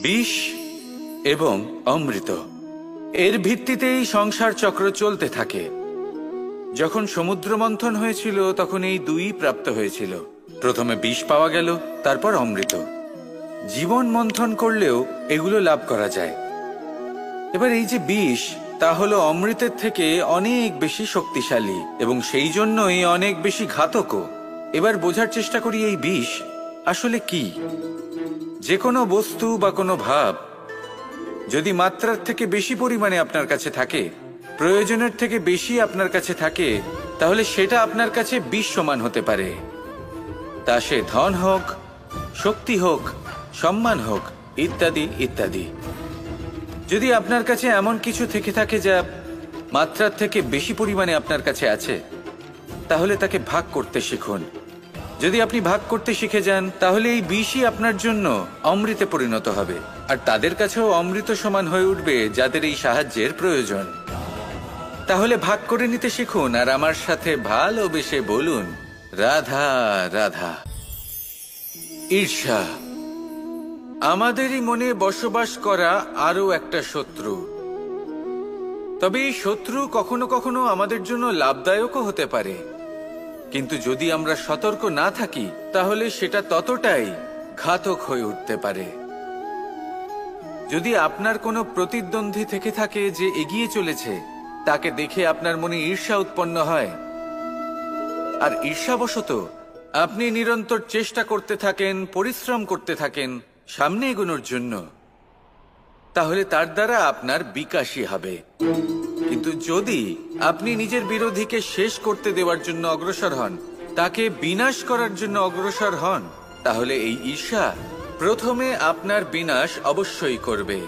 বিষ এবং অমৃত, এর ভিত্তিতেই সংসার চক্র চলতে থাকে। যখন সমুদ্র মন্থন হয়েছিল তখন এই দুই প্রাপ্ত হয়েছিল। প্রথমে বিষ পাওয়া গেল, তারপর অমৃত। জীবন মন্থন করলেও এগুলো লাভ করা যায়। এবার এই যে বিষ, তা হলো অমৃতের থেকে অনেক বেশি শক্তিশালী এবং সেই জন্যই অনেক বেশি ঘাতকও। এবার বোঝার চেষ্টা করি এই বিষ আসলে কি। যে কোনো বস্তু বা কোনো ভাব যদি মাত্রার থেকে বেশি পরিমাণে আপনার কাছে থাকে, প্রয়োজনের থেকে বেশি আপনার কাছে থাকে, তাহলে সেটা আপনার কাছে বিষ সমান হতে পারে। তা সে ধন হোক, শক্তি হোক, সম্মান হোক, ইত্যাদি ইত্যাদি। যদি আপনার কাছে এমন কিছু থেকে থাকে যা মাত্রার থেকে বেশি পরিমাণে আপনার কাছে আছে, তাহলে তাকে ভাগ করতে শিখুন। যদি আপনি ভাগ করতে শিখে যান, তাহলে এই বিষই আপনার জন্য অমৃতে পরিণত হবে, আর তাদের কাছেও অমৃত সমান হয়ে উঠবে যাদের এই সাহায্যের প্রয়োজন। তাহলে ভাগ করে নিতে শিখুন আর আমার সাথে ভালোবেসে বলুন, রাধা রাধা। ঈর্ষা আমাদেরই মনে বসবাস করা আরো একটা শত্রু। তবে এই শত্রু কখনো কখনো আমাদের জন্য লাভদায়কও হতে পারে, কিন্তু যদি আমরা সতর্ক না থাকি তাহলে সেটা ততটাই ঘাতক হয়ে উঠতে পারে। যদি আপনার কোনো প্রতিদ্বন্দ্বী থেকে থাকে যে এগিয়ে চলেছে, তাকে দেখে আপনার মনে ঈর্ষা উৎপন্ন হয়, আর ঈর্ষাবশত আপনি নিরন্তর চেষ্টা করতে থাকেন, পরিশ্রম করতে থাকেন সামনে এগোনোর জন্য, তাহলে তার দ্বারা আপনার বিকাশই হবে। কিন্তু যদি আপনি নিজের বিরোধীকে শেষ করতে দেওয়ার জন্য অগ্রসর হন, তাকে বিনাশ করার জন্য অগ্রসর হন, তাহলে এই ঈর্ষা প্রথমে আপনার বিনাশ অবশ্যই করবে।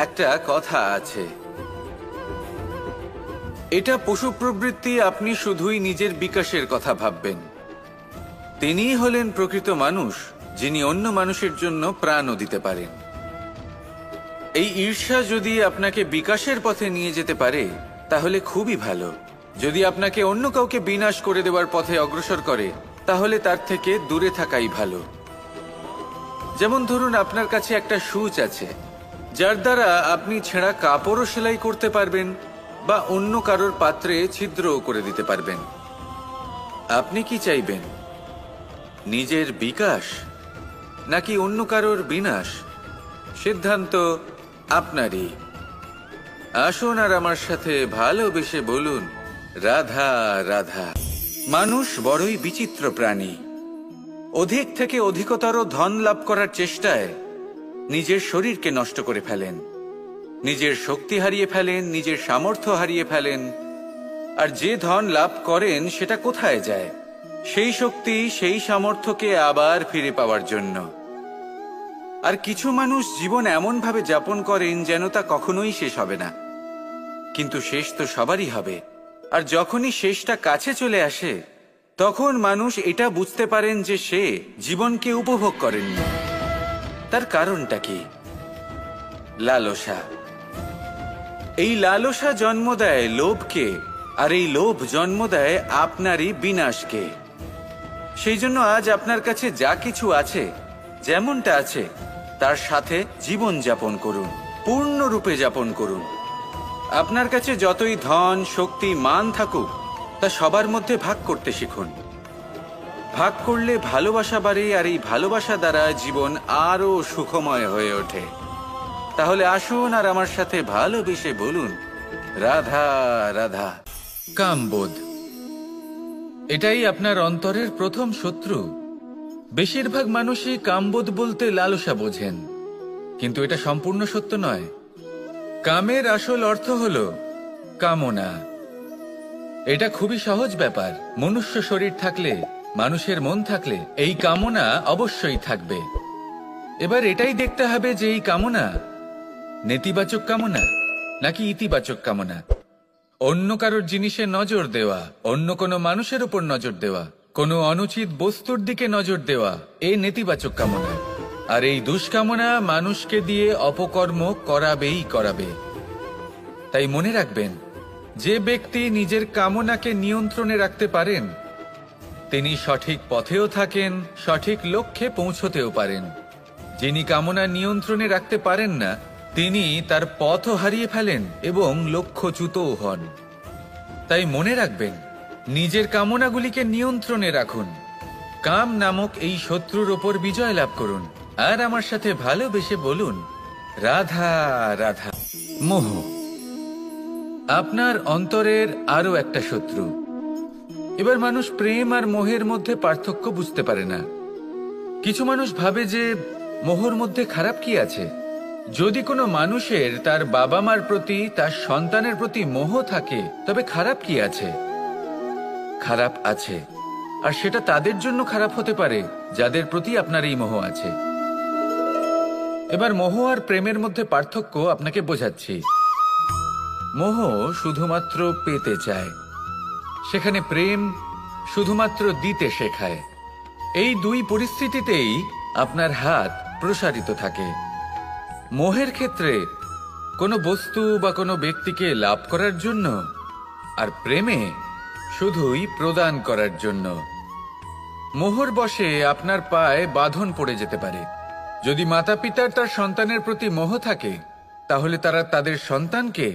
একটা কথা আছে, এটা পশু প্রবৃত্তি, আপনি শুধুই নিজের বিকাশের কথা ভাববেন। তিনিই হলেন প্রকৃত মানুষ, যিনি অন্য মানুষের জন্য প্রাণও দিতে পারেন। এই ঈর্ষা যদি আপনাকে বিকাশের পথে নিয়ে যেতে পারে তাহলে খুবই ভালো। যদি আপনাকে অন্য কাউকে বিনাশ করে দেওয়ার পথে অগ্রসর করে, তাহলে তার থেকে দূরে থাকাই ভালো। যেমন ধরুন, আপনার কাছে একটা সূচ আছে, যার দ্বারা আপনি ছেঁড়া কাপড়ও সেলাই করতে পারবেন বা অন্য কারোর পাত্রে ছিদ্রও করে দিতে পারবেন। আপনি কি চাইবেন, নিজের বিকাশ নাকি অন্য কারোর বিনাশ? সিদ্ধান্ত আপনারই। আসুন আর আমার সাথে ভালোবেসে বলুন, রাধা রাধা। মানুষ বড়ই বিচিত্র প্রাণী। অধিক থেকে অধিকতর ধন লাভ করার চেষ্টায় নিজের শরীরকে নষ্ট করে ফেলেন, নিজের শক্তি হারিয়ে ফেলেন, নিজের সামর্থ্য হারিয়ে ফেলেন। আর যে ধন লাভ করেন সেটা কোথায় যায়? সেই শক্তি, সেই সামর্থ্যকে আবার ফিরে পাওয়ার জন্য। আর কিছু মানুষ জীবন এমন ভাবে যাপন করেন যেন তা কখনোই শেষ হবে না, কিন্তু শেষ তো সবারই হবে। আর যখনই শেষটা কাছে চলে আসে, তখন মানুষ এটা বুঝতে পারেন যে সে জীবনকে উপভোগ করেননি। তার কারণটা কি? লালসা। এই লালসা জন্ম দেয় লোভকে, আর এই লোভ জন্ম দেয় আপনারই বিনাশকে। সেই জন্য আজ আপনার কাছে যা কিছু আছে, যেমনটা আছে, তার সাথে জীবন যাপন করুন, পূর্ণরূপে যাপন করুন। আপনার কাছে যতই ধন, শক্তি, মান থাকুক, তা সবার মধ্যে ভাগ করতে শিখুন। ভাগ করলে ভালোবাসা বাড়ে, আর এই ভালোবাসা দ্বারা জীবন আরো সুখময় হয়ে ওঠে। তাহলে আসুন আর আমার সাথে ভালোবেসে বলুন, রাধা রাধা। কামবোধ, এটাই আপনার অন্তরের প্রথম শত্রু। বেশিরভাগ মানুষই কামবোধ বলতে লালসা বোঝেন, কিন্তু এটা সম্পূর্ণ সত্য নয়। কামের আসল অর্থ হল কামনা। এটা খুবই সহজ ব্যাপার। মনুষ্য শরীর থাকলে, মানুষের মন থাকলে এই কামনা অবশ্যই থাকবে। এবার এটাই দেখতে হবে যে এই কামনা নেতিবাচক কামনা নাকি ইতিবাচক কামনা। অন্য কারোর জিনিসে নজর দেওয়া, অন্য কোনো মানুষের উপর নজর দেওয়া, কোনো অনুচিত বস্তুর দিকে নজর দেওয়া, এই নেতিবাচক কামনা। আর এই দুষ্কামনা মানুষকে দিয়ে অপকর্ম করাবেই করাবে। তাই মনে রাখবেন, যে ব্যক্তি নিজের কামনাকে নিয়ন্ত্রণে রাখতে পারেন, তিনি সঠিক পথেও থাকেন, সঠিক লক্ষ্যে পৌঁছতেও পারেন। যিনি কামনা নিয়ন্ত্রণে রাখতে পারেন না, তিনি তার পথও হারিয়ে ফেলেন এবং লক্ষ্যচ্যুতও হন। তাই মনে রাখবেন, নিজের কামনাগুলিকে নিয়ন্ত্রণে রাখুন। কাম নামক এই শত্রুর ওপর বিজয় লাভ করুন। আর আমার সাথে ভালোবেসে বলুন, রাধা রাধা। মোহ আপনার অন্তরের আরো একটা শত্রু। এবার মানুষ প্রেম আর মোহের মধ্যে পার্থক্য বুঝতে পারে না। কিছু মানুষ ভাবে যে মোহর মধ্যে খারাপ কি আছে। যদি কোনো মানুষের তার বাবা মার প্রতি, তার সন্তানের প্রতি মোহ থাকে, তবে খারাপ কি আছে? খারাপ আছে, আর সেটা তাদের জন্য খারাপ হতে পারে যাদের প্রতি আপনার এই মোহ আছে। এবার মোহ আর প্রেমের মধ্যে পার্থক্য আপনাকে বোঝাচ্ছি। মোহ শুধুমাত্র পেতে চায়, সেখানে প্রেম শুধুমাত্র দিতে শেখায়। এই দুই পরিস্থিতিতেই আপনার হাত প্রসারিত থাকে। মোহের ক্ষেত্রে কোনো বস্তু বা কোনো ব্যক্তিকে লাভ করার জন্য, আর প্রেমে শুধুই প্রদান করার জন্য। মোহর বশে আপনার পায়ে বাঁধন পড়ে যেতে পারে। যদি মাতা পিতার তার সন্তানের প্রতি মোহ থাকে, তাহলে তারা তাদের সন্তানকে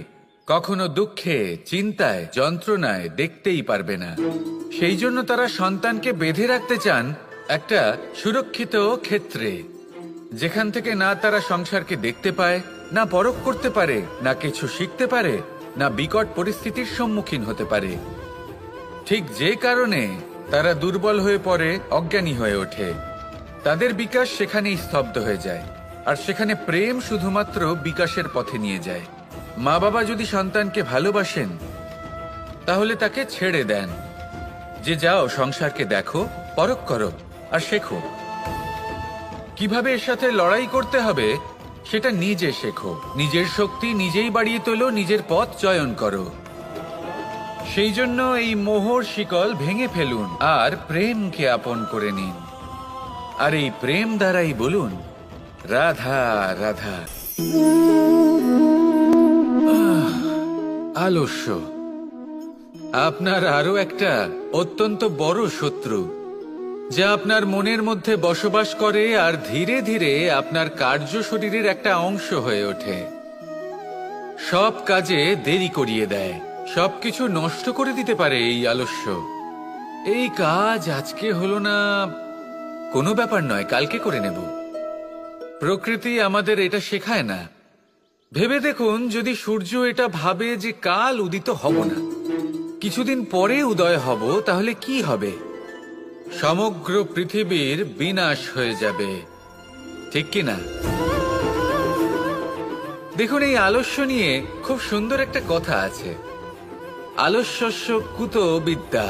কখনো দুঃখে, চিন্তায়, যন্ত্রণায় দেখতেই পারবে না। সেই জন্য তারা সন্তানকে বেঁধে রাখতে চান একটা সুরক্ষিত ক্ষেত্রে, যেখান থেকে না তারা সংসারকে দেখতে পায়, না পরখ করতে পারে, না কিছু শিখতে পারে, না বিকট পরিস্থিতির সম্মুখীন হতে পারে। ঠিক যে কারণে তারা দুর্বল হয়ে পড়ে, অজ্ঞানী হয়ে ওঠে। তাদের বিকাশ সেখানেই স্তব্ধ হয়ে যায়, আর সেখানে প্রেম শুধুমাত্র বিকাশের পথে নিয়ে যায়। মা বাবা যদি সন্তানকে ভালোবাসেন, তাহলে তাকে ছেড়ে দেন যে যাও সংসারকে দেখো, পরখ করো আর শেখো। কিভাবে এর সাথে লড়াই করতে হবে সেটা নিজে শেখো। নিজের শক্তি নিজেই বাড়িয়ে তোলো, নিজের পথ চয়ন করো। সেই জন্য এই মোহর শিকল ভেঙে ফেলুন আর প্রেমকে আপন করে নিন। আর এই প্রেম দ্বারাই বলুন, রাধা রাধা। আলস্য আপনার আরো একটা অত্যন্ত বড় শত্রু, যা আপনার মনের মধ্যে বসবাস করে আর ধীরে ধীরে আপনার কার্য শরীরের একটা অংশ হয়ে ওঠে। সব কাজে দেরি করিয়ে দেয়, সবকিছু নষ্ট করে দিতে পারে এই আলস্য। এই কাজ আজকে হলো না, কোনো ব্যাপার নয়, কালকে করে নেব। প্রকৃতি আমাদের এটা শেখায় না। ভেবে দেখুন, যদি সূর্য এটা ভাবে যে কাল উদিত হব না, কিছুদিন পরে উদয় হব, তাহলে কি হবে? সমগ্র পৃথিবীর বিনাশ হয়ে যাবে, ঠিক কি না? দেখুন, এই আলস্য নিয়ে খুব সুন্দর একটা কথা আছে, আলস্যস্য কুত বিদ্যা।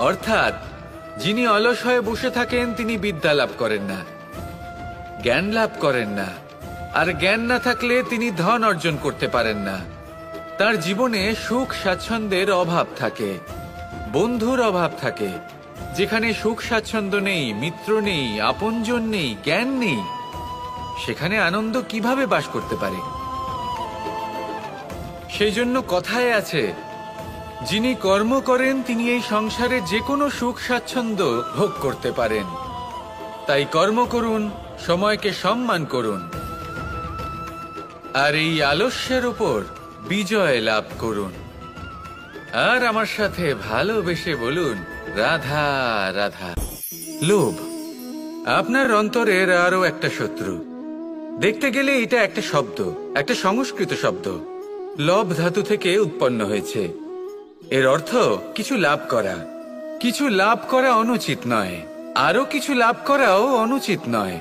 অর্থাৎ যিনি অলস হয়ে বসে থাকেন তিনি বিদ্যা লাভ করেন না, জ্ঞান লাভ করেন না। আর জ্ঞান না থাকলে তিনি ধন অর্জন করতে পারেন না। তার জীবনে সুখ স্বাচ্ছন্দ্যের অভাব থাকে, বন্ধুর অভাব থাকে। যেখানে সুখ স্বাচ্ছন্দ্য নেই, মিত্র নেই, আপনজন নেই, জ্ঞান নেই, সেখানে আনন্দ কিভাবে বাস করতে পারে? সেই জন্য কথায় আছে, যিনি কর্ম করেন তিনি এই সংসারে যে কোনো সুখ স্বাচ্ছন্দ্য ভোগ করতে পারেন। তাই কর্ম করুন, সময়কে সম্মান করুন, আর এই আলস্যের উপর বিজয় লাভ করুন। আর আমার সাথে ভালোবেসে বলুন, রাধা রাধা। লোভ আপনার অন্তরের আরো একটা শত্রু। দেখতে গেলে এটা একটা শব্দ, একটা সংস্কৃত শব্দ, লব ধাতু থেকে উৎপন্ন হয়েছে। এর অর্থ কিছু লাভ করা। কিছু লাভ করা অনুচিত নয়, আরো কিছু লাভ করাও অনুচিত নয়,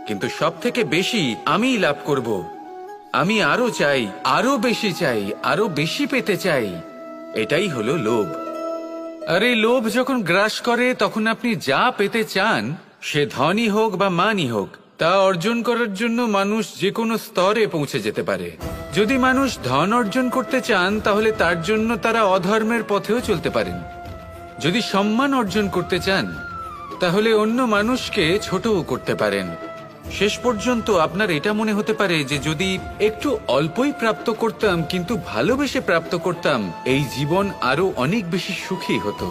কিন্তু সব থেকে বেশি আমি লাভ করব, আমি আরো চাই, আরো বেশি চাই, আরো বেশি পেতে চাই, এটাই হলো লোভ। আর এই লোভ যখন গ্রাস করে, তখন আপনি যা পেতে চান, সে ধনই হোক বা মানই হোক, তা অর্জন করার জন্য মানুষ যে কোনো স্তরে পৌঁছে যেতে পারে। যদি মানুষ ধন অর্জন করতে চান, তাহলে তার জন্য তারা অধর্মের পথেও চলতে পারেন। যদি সম্মান অর্জন করতে চান, তাহলে অন্য মানুষকে ছোটও করতে পারেন। শেষ পর্যন্ত আপনার এটা মনে হতে পারে যে যদি একটু অল্পই প্রাপ্ত করতাম, কিন্তু ভালোবেসে প্রাপ্ত করতাম, এই জীবন আরো অনেক বেশি সুখী হতো।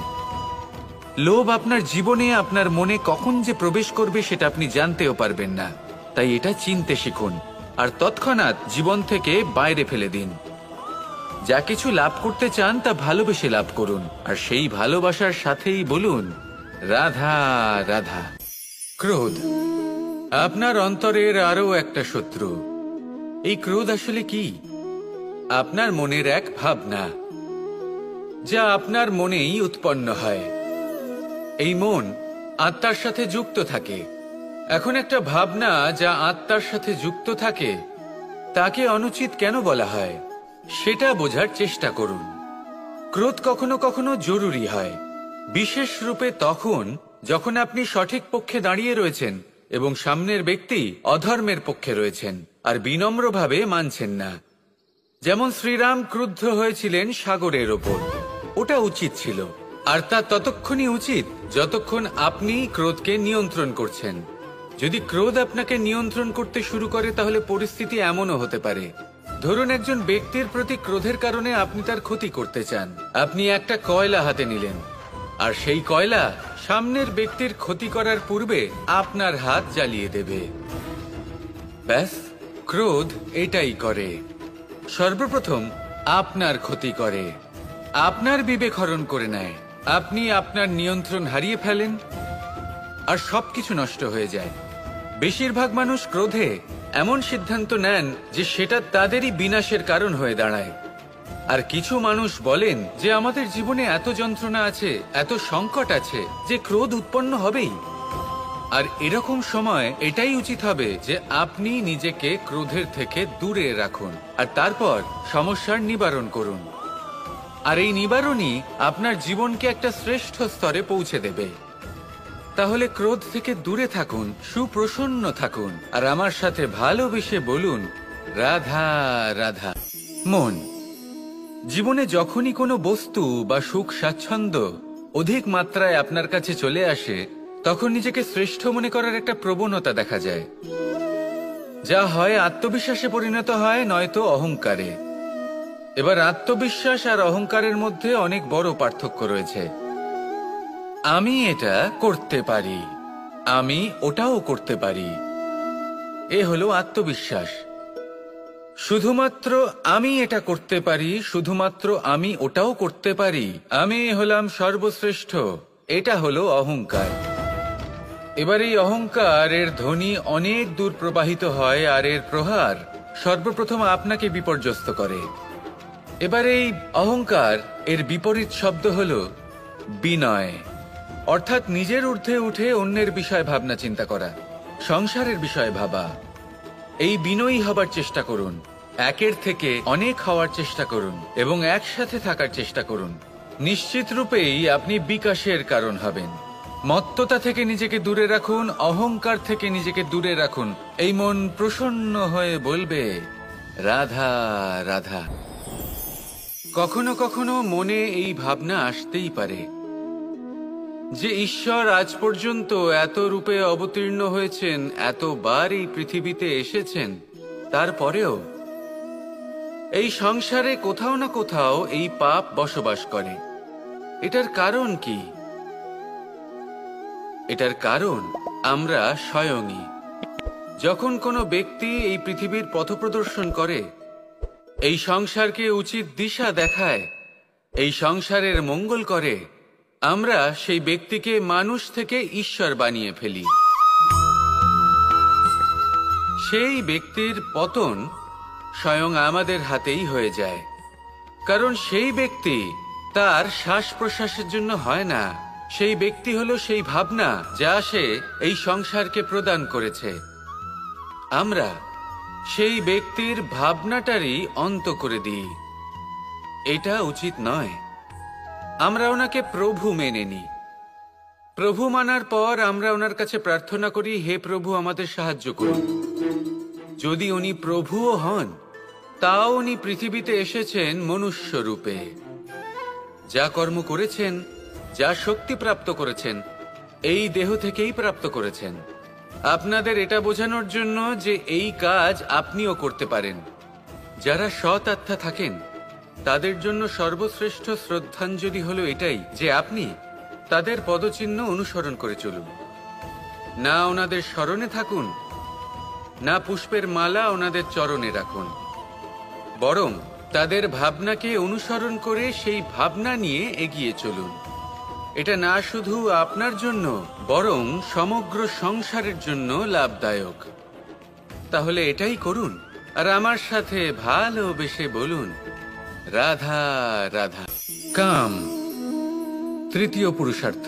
লোভ আপনার জীবনে, আপনার মনে কখন যে প্রবেশ করবে সেটা আপনি জানতেও পারবেন না। তাই এটা চিনতে শিখুন আর তৎক্ষণাৎ জীবন থেকে বাইরে ফেলে দিন। যা কিছু লাভ করতে চান তা ভালোবেসে লাভ করুন, আর সেই ভালোবাসার সাথেই বলুন রাধা রাধা। ক্রোধ আপনার অন্তরের আরো একটা শত্রু। এই ক্রোধ আসলে কি? আপনার মনের এক ভাবনা, যা আপনার মনেই উৎপন্ন হয়। এই মন আত্মার সাথে যুক্ত থাকে। এখন একটা ভাবনা যা আত্মার সাথে যুক্ত থাকে, তাকে অনুচিত কেন বলা হয় সেটা বোঝার চেষ্টা করুন। ক্রোধ কখনো কখনো জরুরি হয়, বিশেষ রূপে তখন যখন আপনি সঠিক পক্ষে দাঁড়িয়ে রয়েছেন এবং সামনের ব্যক্তি অধর্মের পক্ষে রয়েছেন আর বিনম্রভাবে মানছেন না। যেমন শ্রীরাম ক্রুদ্ধ হয়েছিলেন সাগরের ওপর। ওটা উচিত ছিল, আর তা ততক্ষণই উচিত যতক্ষণ আপনি ক্রোধকে নিয়ন্ত্রণ করছেন। যদি ক্রোধ আপনাকে নিয়ন্ত্রণ করতে শুরু করে, তাহলে পরিস্থিতি এমনও হতে পারে, ধরুন একজন ব্যক্তির প্রতি ক্রোধের কারণে আপনি তার ক্ষতি করতে চান। আপনি একটা কয়লা হাতে নিলেন, আর সেই কয়লা সামনের ব্যক্তির ক্ষতি করার পূর্বে আপনার হাত জ্বালিয়ে দেবে। ব্যাস, ক্রোধ এটাই করে। সর্বপ্রথম আপনার ক্ষতি করে, আপনার বিবেক হরণ করে নেয়, আপনি আপনার নিয়ন্ত্রণ হারিয়ে ফেলেন আর সবকিছু নষ্ট হয়ে যায়। বেশিরভাগ মানুষ ক্রোধে এমন সিদ্ধান্ত নেন যে সেটা তাদেরই বিনাশের কারণ হয়ে দাঁড়ায়। আর কিছু মানুষ বলেন যে আমাদের জীবনে এত যন্ত্রণা আছে, এত সংকট আছে যে ক্রোধ উৎপন্ন হবেই। আর এরকম সময় এটাই উচিত হবে যে আপনি নিজেকে ক্রোধের থেকে দূরে রাখুন আর তারপর সমস্যার নিবারণ করুন। আর এই নিবারণই আপনার জীবনকে একটা শ্রেষ্ঠ স্তরে পৌঁছে দেবে। তাহলে ক্রোধ থেকে দূরে থাকুন, সুপ্রসন্ন থাকুন, আর আমার সাথে ভালোবেসে বলুন রাধা রাধা। মন, জীবনে যখনই কোনো বস্তু বা সুখ স্বাচ্ছন্দ্য অধিক মাত্রায় আপনার কাছে চলে আসে, তখন নিজেকে শ্রেষ্ঠ মনে করার একটা প্রবণতা দেখা যায়, যা হয় আত্মবিশ্বাসে পরিণত হয়, নয়তো অহংকারে। এবার আত্মবিশ্বাস আর অহংকারের মধ্যে অনেক বড় পার্থক্য রয়েছে। আমি এটা করতে পারি, আমি ওটাও করতে পারি, এ হলো আত্মবিশ্বাস। শুধুমাত্র আমি এটা করতে পারি, শুধুমাত্র আমি ওটাও করতে পারি, আমি হলাম সর্বশ্রেষ্ঠ, এটা হলো অহংকার। এবার এই অহংকার এর ধ্বনি অনেক দূর প্রবাহিত হয় আর এর প্রহার সর্বপ্রথম আপনাকে বিপর্যস্ত করে। এবার এই অহংকার এর বিপরীত শব্দ হলো বিনয়, অর্থাৎ নিজের ঊর্ধ্বে উঠে অন্যের বিষয়ে ভাবনা চিন্তা করা, সংসারের বিষয়ে ভাবা। এই বিনয়ী হবার চেষ্টা করুন, একের থেকে অনেক হওয়ার চেষ্টা করুন এবং একসাথে থাকার চেষ্টা করুন। নিশ্চিত রূপেই আপনি বিকাশের কারণ হবেন। মত্ততা থেকে নিজেকে দূরে রাখুন, অহংকার থেকে নিজেকে দূরে রাখুন। এই মন প্রসন্ন হয়ে বলবে রাধা রাধা। কখনো কখনো মনে এই ভাবনা আসতেই পারে যে ঈশ্বর আজ পর্যন্ত এত রূপে অবতীর্ণ হয়েছেন, এতবার এই পৃথিবীতে এসেছেন, তারপরেও এই সংসারে কোথাও না কোথাও এই পাপ বসবাস করে। এটার কারণ কি? এটার কারণ আমরা স্বয়ংই। যখন কোনো ব্যক্তি এই পৃথিবীর পথপ্রদর্শন করে, এই সংসারকে উচিত দিশা দেখায়, এই সংসারের মঙ্গল করে, আমরা সেই ব্যক্তিকে মানুষ থেকে ঈশ্বর বানিয়ে ফেলি। সেই ব্যক্তির পতন স্বয়ং আমাদের হাতেই হয়ে যায়, কারণ সেই ব্যক্তি তার শ্বাস প্রশ্বাসের জন্য হয় না। সেই ব্যক্তি হলো সেই ভাবনা যা সে এই সংসারকে প্রদান করেছে। আমরা সেই ব্যক্তির ভাবনাটারই অন্ত করে দিই। এটা উচিত নয়। আমরা ওনাকে প্রভু মেনে নিই। প্রভু মানার পর আমরা ওনার কাছে প্রার্থনা করি, হে প্রভু আমাদের সাহায্য করুন। যদি উনি প্রভুও হন, তাও উনি পৃথিবীতে এসেছেন মনুষ্য রূপে। যা কর্ম করেছেন, যা শক্তি প্রাপ্ত করেছেন, এই দেহ থেকেই প্রাপ্ত করেছেন। আপনাদের এটা বোঝানোর জন্য যে এই কাজ আপনিও করতে পারেন। যারা সৎ আত্মা থাকেন, তাদের জন্য সর্বশ্রেষ্ঠ শ্রদ্ধাঞ্জলি হলো এটাই যে আপনি তাদের পদচিহ্ন অনুসরণ করে চলুন। না ওনাদের স্মরণে থাকুন, না পুষ্পের মালা ওনাদের চরণে রাখুন, বরং তাদের ভাবনাকে অনুসরণ করে সেই ভাবনা নিয়ে এগিয়ে চলুন। এটা না শুধু আপনার জন্য, বরং সমগ্র সংসারের জন্য লাভদায়ক। তাহলে এটাই করুন, আর আমার সাথে ভালোবেসে বলুন, রাধা রাধা। কাম তৃতীয় পুরুষার্থ।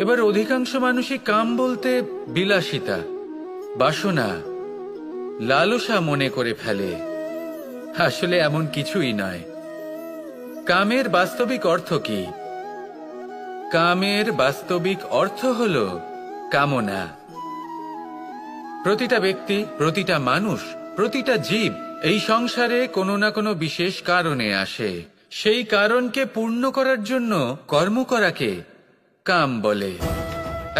এবার অধিকাংশ মানুষই কাম বলতে বিলাসিতা, বাসনা, লালসা মনে করে ফেলে। আসলে এমন কিছুই নয়। কামের বাস্তবিক অর্থ কি? কামের বাস্তবিক অর্থ হল কামনা। প্রতিটা ব্যক্তি, প্রতিটা মানুষ, প্রতিটা জীব এই সংসারে কোনো না কোনো বিশেষ কারণে আসে। সেই কারণকে পূর্ণ করার জন্য কর্ম করাকে কাম বলে।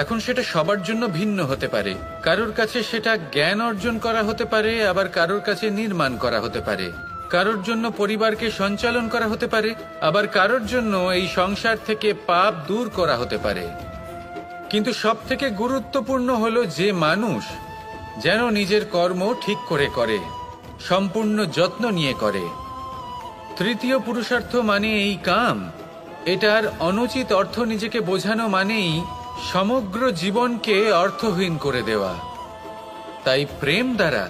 এখন সেটা সবার জন্য ভিন্ন হতে পারে। কারোর কাছে সেটা জ্ঞান অর্জন করা হতে পারে, আবার কারোর কাছে নির্মাণ করা হতে পারে। কারোর জন্য পরিবারকে সঞ্চালন করা হতে পারে, আবার কারোর জন্য এই সংসার থেকে পাপ দূর করা হতে পারে। কিন্তু সব থেকে গুরুত্বপূর্ণ হলো যে মানুষ যেন নিজের কর্ম ঠিক করে করে, সম্পূর্ণ যত্ন নিয়ে করে। তৃতীয় পুরুষার্থ মানে এই কাম। এটার অনুচিত অর্থ নিজেকে বোঝানো মানেই সমগ্র জীবনকে অর্থহীন করে দেওয়া। তাই প্রেম দ্বারা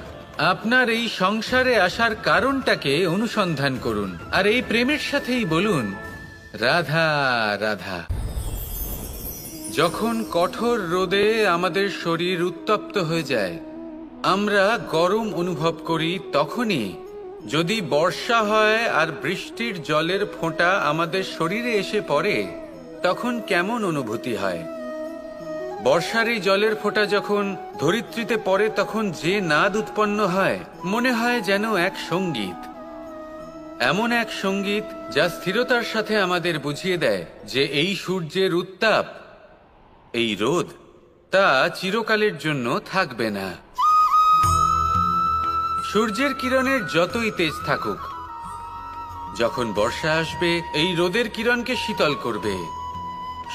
আপনার এই সংসারে আসার কারণটাকে অনুসন্ধান করুন, আর এই প্রেমের সাথেই বলুন, রাধা রাধা। যখন কঠোর রোদে আমাদের শরীর উত্তপ্ত হয়ে যায়, আমরা গরম অনুভব করি, তখনই যদি বর্ষা হয় আর বৃষ্টির জলের ফোঁটা আমাদের শরীরে এসে পড়ে, তখন কেমন অনুভূতি হয়? বর্ষার এই জলের ফোঁটা যখন ধরিত্রীতে পড়ে, তখন যে নাদ উৎপন্ন হয়, মনে হয় যেন এক সঙ্গীত। এমন এক সঙ্গীত যা স্থিরতার সাথে আমাদের বুঝিয়ে দেয় যে এই সূর্যের উত্তাপ, এই রোদ, তা চিরকালের জন্য থাকবে না। সূর্যের কিরণের যতই তেজ থাকুক, যখন বর্ষা আসবে এই রোদের কিরণকে শীতল করবে।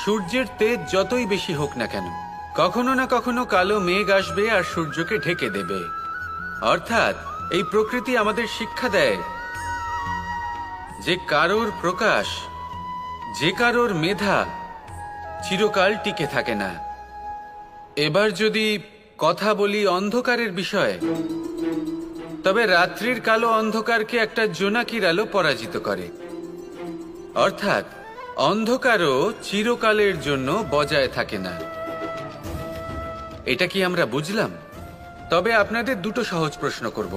সূর্যের তেজ যতই বেশি হোক না কেন, কখনো না কখনো কালো মেঘ আসবে আর সূর্যকে ঢেকে দেবে। অর্থাৎ এই প্রকৃতি আমাদের শিক্ষা দেয় যে কারোর প্রকাশ, যে কারোর মেধা চিরকাল টিকে থাকে না। এবার যদি কথা বলি অন্ধকারের বিষয়ে, তবে রাত্রির কালো অন্ধকারকে একটা জোনাকির আলো পরাজিত করে। অর্থাৎ অন্ধকারও চিরকালের জন্য বজায় থাকে না। এটা কি আমরা বুঝলাম? তবে আপনাদের দুটো সহজ প্রশ্ন করব।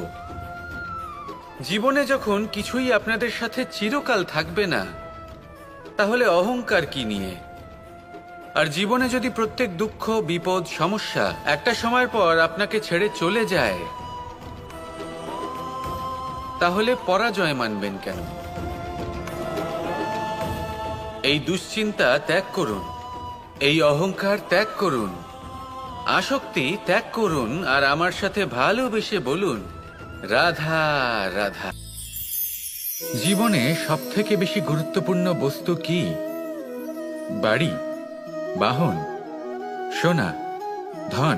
জীবনে যখন কিছুই আপনাদের সাথে চিরকাল থাকবে না, তাহলে অহংকার কি নিয়ে? আর জীবনে যদি প্রত্যেক দুঃখ, বিপদ, সমস্যা একটা সময়ের পর আপনাকে ছেড়ে চলে যায়, তাহলে পরাজয় মানবেন কেন? এই দুশ্চিন্তা ত্যাগ করুন, এই অহংকার ত্যাগ করুন, আসক্তি ত্যাগ করুন, আর আমার সাথে ভালোবেসে বলুন, রাধা রাধা। জীবনে সবথেকে বেশি গুরুত্বপূর্ণ বস্তু কি? বাড়ি, বাহন, সোনা, ধন।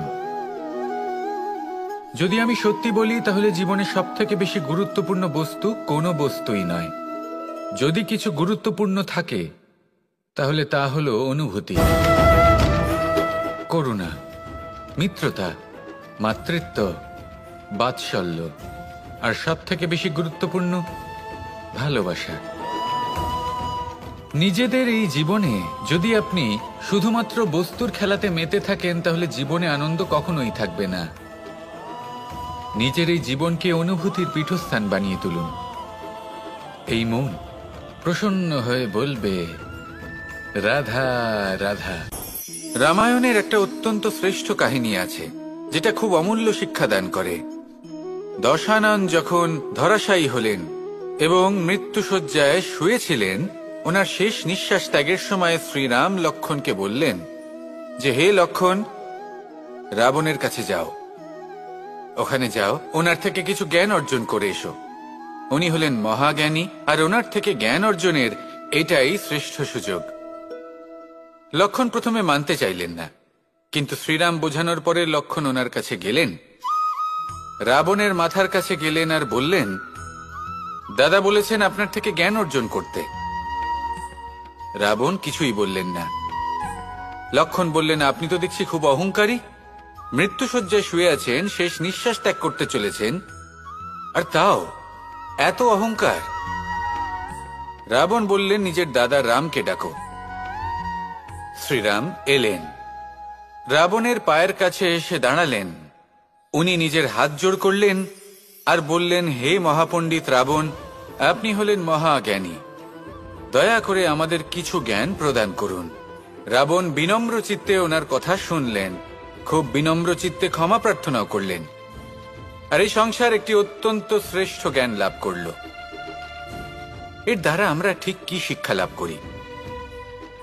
যদি আমি সত্যি বলি, তাহলে জীবনে সবথেকে বেশি গুরুত্বপূর্ণ বস্তু কোনো বস্তুই নয়। যদি কিছু গুরুত্বপূর্ণ থাকে, তাহলে তা হলো অনুভূতি, করুণা, মিত্রতা, মাতৃত্ব, বাৎসল্য, আর সবথেকে বেশি গুরুত্বপূর্ণ ভালোবাসা। নিজেদের এই জীবনে যদি আপনি শুধুমাত্র বস্তুর খেলাতে মেতে থাকেন, তাহলে জীবনে আনন্দ কখনোই থাকবে না। নিজের এই জীবনকে অনুভূতির পীঠস্থান বানিয়ে তুলুন। এই মন প্রসন্ন হয়ে বলবে, রাধা রাধা। রামায়ণের একটা অত্যন্ত শ্রেষ্ঠ কাহিনী আছে, যেটা খুব অমূল্য শিক্ষা দান করে। দশানন যখন ধরাশায়ী হলেন এবং মৃত্যুশয্যায় শুয়েছিলেন, ওনার শেষ নিঃশ্বাস ত্যাগের সময় শ্রীরাম লক্ষ্মণকে বললেন যে, হে লক্ষ্মণ, রাবণের কাছে যাও, ওখানে যাও, ওনার থেকে কিছু জ্ঞান অর্জন করে এসো। উনি হলেন মহাজ্ঞানী, আর ওনার থেকে জ্ঞান অর্জনের এটাই শ্রেষ্ঠ সুযোগ। লক্ষণ প্রথমে মানতে চাইলেন না, কিন্তু শ্রীরাম বোঝানোর পরে লক্ষণ ওনার কাছে গেলেন, রাবণের মাথার কাছে গেলেন আর বললেন, দাদা বলেছেন আপনার থেকে জ্ঞান অর্জন করতে। রাবণ কিছুই বললেন না। লক্ষণ বললেন, আপনি তো দেখছি খুব অহংকারী, মৃত্যুশয্যায় শুয়ে আছেন, শেষ নিঃশ্বাস ত্যাগ করতে চলেছেন, আর তাও এত অহংকার। রাবণ বললেন, নিজের দাদা রামকে ডাকো। শ্রীরাম এলেন, রাবণের পায়ের কাছে এসে দাঁড়ালেন। উনি নিজের হাত জোড় করলেন আর বললেন, হে মহাপণ্ডিত রাবণ, আপনি হলেন মহাজ্ঞানী, দয়া করে আমাদের কিছু জ্ঞান প্রদান করুন। রাবণ বিনম্র চিত্তে ওনার কথা শুনলেন, খুব বিনম্র চিত্তে ক্ষমা প্রার্থনাও করলেন, আর এই সংসার একটি অত্যন্ত শ্রেষ্ঠ জ্ঞান লাভ করল। এর দ্বারা আমরা ঠিক কি শিক্ষা লাভ করি?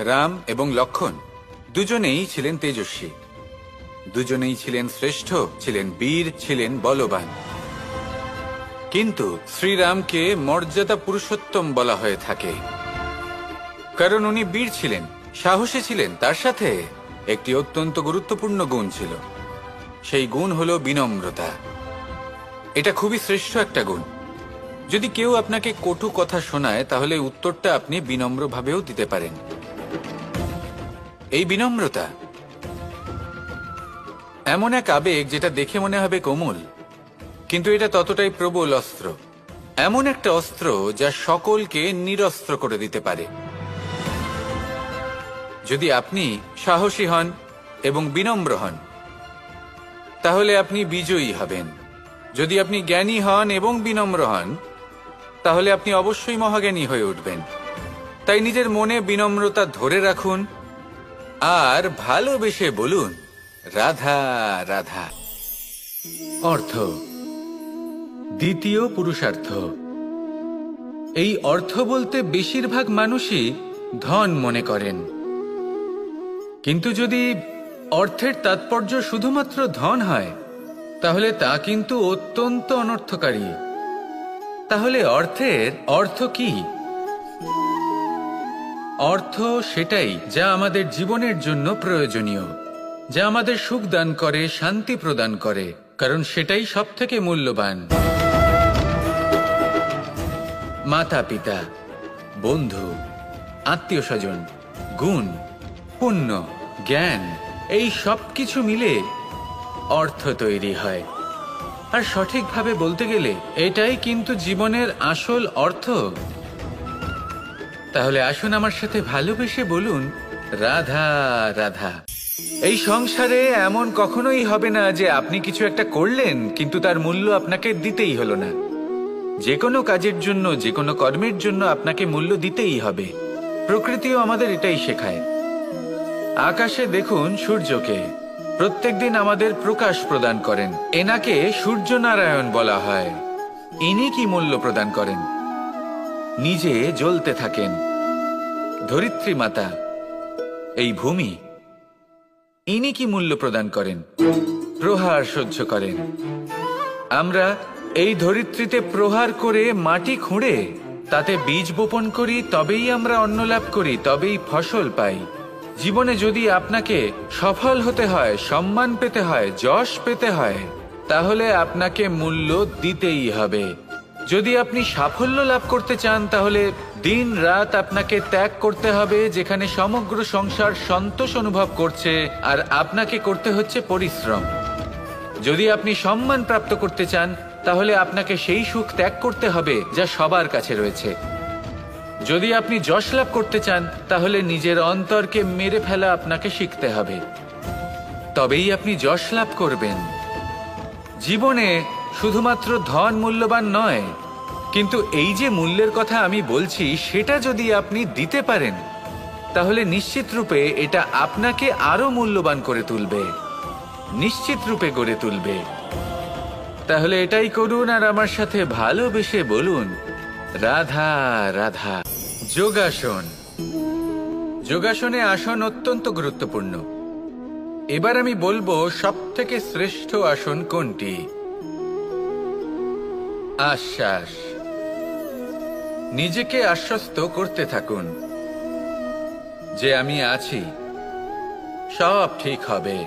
রাম এবং লক্ষণ দুজনেই ছিলেন তেজস্বী, দুজনেই ছিলেন শ্রেষ্ঠ, ছিলেন বীর, ছিলেন বলবান। কিন্তু শ্রীরামকে মর্যাদা পুরুষোত্তম বলা হয়ে থাকে, কারণ উনি বীর ছিলেন, সাহসী ছিলেন, তার সাথে একটি অত্যন্ত গুরুত্বপূর্ণ গুণ ছিল। সেই গুণ হল বিনম্রতা। এটা খুবই শ্রেষ্ঠ একটা গুণ। যদি কেউ আপনাকে কটু কথা শোনায়, তাহলে উত্তরটা আপনি বিনম্রভাবেও দিতে পারেন। এই বিনম্রতা এমন এক আবেগ যেটা দেখে মনে হবে কোমল, কিন্তু এটা ততটাই প্রবল অস্ত্র। এমন একটা অস্ত্র যা সকলকে নিরস্ত্র করে দিতে পারে। যদি আপনি সাহসী হন এবং বিনম্র হন, তাহলে আপনি বিজয়ী হবেন। যদি আপনি জ্ঞানী হন এবং বিনম্র হন, তাহলে আপনি অবশ্যই মহাজ্ঞানী হয়ে উঠবেন। তাই নিজের মনে বিনম্রতা ধরে রাখুন আর ভালোবেসে বলুন, রাধা রাধা। অর্থ, দ্বিতীয় পুরুষার্থ। এই অর্থ বলতে বেশিরভাগ মানুষই ধন মনে করেন, কিন্তু যদি অর্থের তাৎপর্য শুধুমাত্র ধন হয়, তাহলে তা কিন্তু অত্যন্ত অনর্থকারী। তাহলে অর্থের অর্থ কি? অর্থ সেটাই যা আমাদের জীবনের জন্য প্রয়োজনীয়, যা আমাদের সুখ দান করে, শান্তি প্রদান করে, কারণ সেটাই সবথেকে মূল্যবান। মাতা পিতা, বন্ধু, আত্মীয় স্বজন, গুণ, পুণ্য, জ্ঞান, এই সব কিছু মিলে অর্থ তৈরি হয়। আর সঠিকভাবে বলতে গেলে এটাই কিন্তু জীবনের আসল অর্থ। তাহলে আসুন আমার সাথে ভালোবেসে বলুন, রাধা রাধা। এই সংসারে এমন কখনোই হবে না যে আপনি কিছু একটা করলেন কিন্তু তার মূল্য আপনাকে দিতেই হলো না। যে কোনো কাজের জন্য, যে কোনো কর্মের জন্য আপনাকে মূল্য দিতেই হবে। প্রকৃতিও আমাদের এটাই শেখায়। আকাশে দেখুন সূর্যকে, প্রত্যেকদিন আমাদের প্রকাশ প্রদান করেন। এনাকে সূর্য নারায়ণ বলা হয়। ইনি কি মূল্য প্রদান করেন? নিজে জ্বলতে থাকেন। ধরিত্রী মাতা, এই ভূমি, ইনি কি মূল্য প্রদান করেন? প্রহার সহ্য করেন। আমরা এই ধরিত্রীতে প্রহার করে মাটি খুঁড়ে তাতে বীজ বপন করি, তবেই আমরা অন্ন লাভ করি, তবেই ফসল পাই। জীবনে যদি আপনাকে সফল হতে হয়, সম্মান পেতে হয়, যশ পেতে হয়, তাহলে আপনাকে মূল্য দিতেই হবে। যদি আপনি সাফল্য লাভ করতে চান, তাহলে দিন রাত আপনাকে ত্যাগ করতে হবে, যেখানে সমগ্র সংসার সন্তোষ অনুভব করছে, আর আপনাকে করতে হচ্ছে পরিশ্রম। যদি আপনি সম্মান প্রাপ্ত করতে চান, তাহলে আপনাকে সেই সুখ ত্যাগ করতে হবে যা সবার কাছে রয়েছে। যদি আপনি যশ লাভ করতে চান, তাহলে নিজের অন্তরকে মেরে ফেলা আপনাকে শিখতে হবে, তবেই আপনি যশ লাভ করবেন। জীবনে শুধুমাত্র ধন মূল্যবান নয়, কিন্তু এই যে মূল্যের কথা আমি বলছি, সেটা যদি আপনি দিতে পারেন, তাহলে নিশ্চিত রূপে এটা আপনাকে আরো মূল্যবান করে তুলবে, নিশ্চিত রূপে গড়ে তুলবে। তাহলে এটাই করুন আর আমার সাথে ভালোবেসে বলুন, রাধা রাধা। যোগাসন। যোগাসনে আসন অত্যন্ত গুরুত্বপূর্ণ। এবার আমি বলবো সবথেকে শ্রেষ্ঠ আসন কোনটি। আশ্বাস। নিজেকে আশ্বস্ত করতে থাকুন যে আমি আছি, সব ঠিক হবে।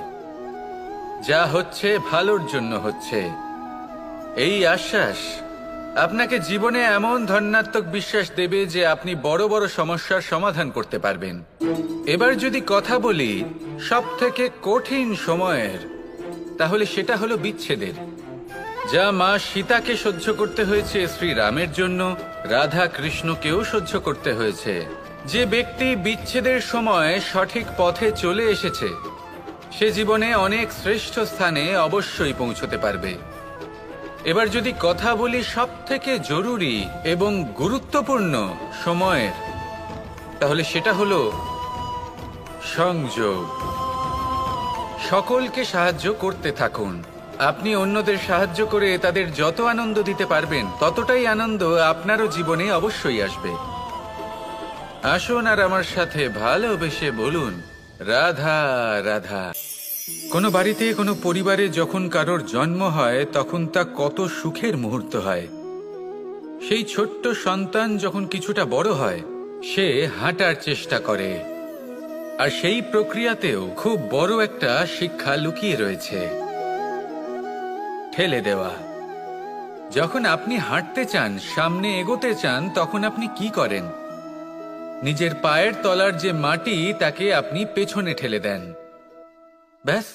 যা হচ্ছে ভালোর জন্য হচ্ছে, এই আশ্বাস আপনাকে জীবনে এমন ধনাত্মক বিশ্বাস দেবে যে আপনি বড় বড় সমস্যার সমাধান করতে পারবেন। এবার যদি কথা বলি সব থেকে কঠিন সময়ের, তাহলে সেটা হলো বিচ্ছেদের। যা মা সীতাকে সহ্য করতে হয়েছে শ্রীরামের জন্য, রাধা কৃষ্ণকেও সহ্য করতে হয়েছে। যে ব্যক্তি বিচ্ছেদের সময় সঠিক পথে চলে এসেছে, সে জীবনে অনেক শ্রেষ্ঠ স্থানে অবশ্যই পৌঁছতে পারবে। এবার যদি কথা বলি সব থেকে জরুরি এবং গুরুত্বপূর্ণ সময়ের, তাহলে সেটা হলো সংযোগ। সকলকে সাহায্য করতে থাকুন। আপনি অন্যদের সাহায্য করে তাদের যত আনন্দ দিতে পারবেন, ততটাই আনন্দ আপনারও জীবনে অবশ্যই আসবে। আসুন আর আমার সাথে ভালোবেসে বলুন, রাধা রাধা। কোনো বাড়িতে, কোনো পরিবারে যখন কারোর জন্ম হয়, তখন তা কত সুখের মুহূর্ত হয়। সেই ছোট্ট সন্তান যখন কিছুটা বড় হয়, সে হাঁটার চেষ্টা করে, আর সেই প্রক্রিয়াতেও খুব বড় একটা শিক্ষা লুকিয়ে রয়েছে, ঠেলে দেওয়া। যখন আপনি হাঁটতে চান, সামনে এগোতে চান, তখন আপনি কি করেন? নিজের পায়ের তলার যে মাটি, তাকে আপনি পেছনে ঠেলে দেন। ব্যাস,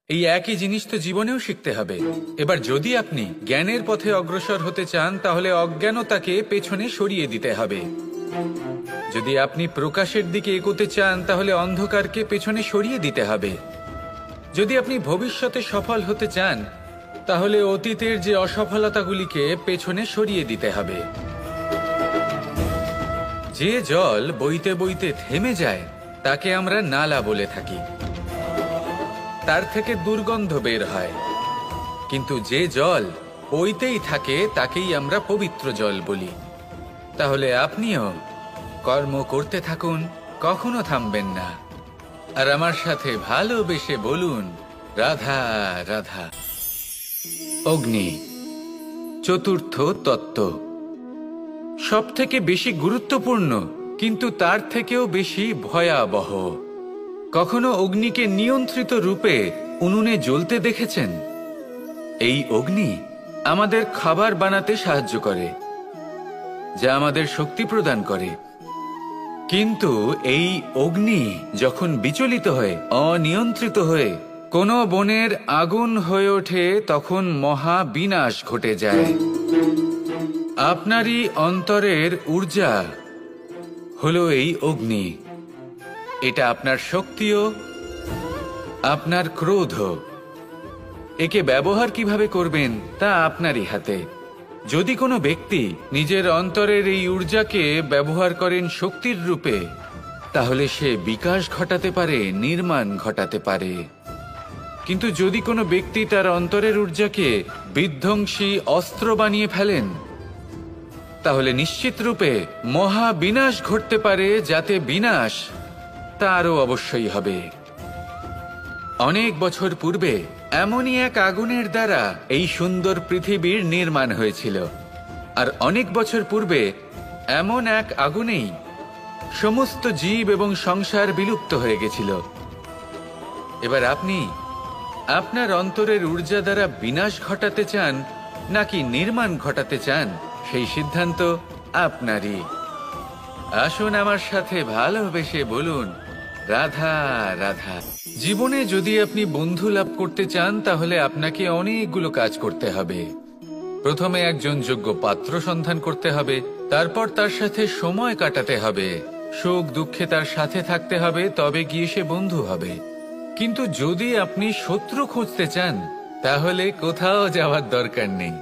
এই একই জিনিস তো জীবনেও শিখতে হবে। এবার যদি আপনি জ্ঞানের পথে অগ্রসর হতে চান, তাহলে অজ্ঞানতাকে পেছনে সরিয়ে দিতে হবে। যদি আপনি প্রকাশের দিকে এগোতে চান, তাহলে অন্ধকারকে পেছনে সরিয়ে দিতে হবে। যদি আপনি ভবিষ্যতে সফল হতে চান, তাহলে অতীতের যে অসফলতাগুলিকে পেছনে সরিয়ে দিতে হবে। যে জল বইতে বইতে থেমে যায়, তাকে আমরা নালা বলে থাকি। তার থেকে দুর্গন্ধ বের হয়। কিন্তু যে জল বইতেই থাকে, তাকেই আমরা পবিত্র জল বলি। তাহলে আপনিও কর্ম করতে থাকুন, কখনো থামবেন না। আর আমার সাথে ভালোবেসে বলুন, রাধা রাধা। অগ্নি, চতুর্থ তত্ত্ব, সব থেকে বেশি গুরুত্বপূর্ণ, কিন্তু তার থেকেও বেশি ভয়াবহ। কখনো অগ্নিকে নিয়ন্ত্রিত রূপে উনুনে জ্বলতে দেখেছেন? এই অগ্নি আমাদের খাবার বানাতে সাহায্য করে, যা আমাদের শক্তি প্রদান করে। কিন্তু এই অগ্নি যখন বিচলিত হয়ে, অনিয়ন্ত্রিত হয়ে কোনো বনের আগুন হয়ে ওঠে, তখন মহা বিনাশ ঘটে যায়। আপনারই অন্তরের ঊর্জা হলো এই অগ্নি। এটা আপনার শক্তিও, আপনার ক্রোধও। একে ব্যবহার কিভাবে করবেন তা আপনারই হাতে। যদি কোনো ব্যক্তি নিজের অন্তরের এই ঊর্জাকে ব্যবহার করেন শক্তির রূপে, তাহলে সে বিকাশ ঘটাতে পারে, নির্মাণ ঘটাতে পারে। কিন্তু যদি কোনো ব্যক্তি তার অন্তরের ঊর্জাকে বিধ্বংসী অস্ত্র বানিয়ে ফেলেন, তাহলে নিশ্চিত রূপে মহা বিনাশ ঘটতে পারে, যাতে বিনাশ তারও অবশ্যই হবে। অনেক বছর পূর্বে এমনই এক আগুনের দ্বারা এই সুন্দর পৃথিবীর নির্মাণ হয়েছিল। আর অনেক বছর পূর্বে এমন এক আগুনেই সমস্ত জীব এবং সংসার বিলুপ্ত হয়ে গেছিল। এবার আপনি আপনার অন্তরের ঊর্জা দ্বারা বিনাশ ঘটাতে চান নাকি নির্মাণ ঘটাতে চান, সেই সিদ্ধান্ত আপনারই। আসুন আমার সাথে ভালোবেসে বলুন, রাধা রাধা। জীবনে যদি আপনি বন্ধু লাভ করতে চান, তাহলে আপনাকে অনেকগুলো কাজ করতে হবে। প্রথমে একজন যোগ্য পাত্র সন্ধান করতে হবে, তারপর তার সাথে সময় কাটাতে হবে, সুখ দুঃখে তার সাথে থাকতে হবে, তবে গিয়ে সে বন্ধু হবে। কিন্তু যদি আপনি শত্রু খুঁজতে চান, তাহলে কোথাও যাওয়ার দরকার নেই,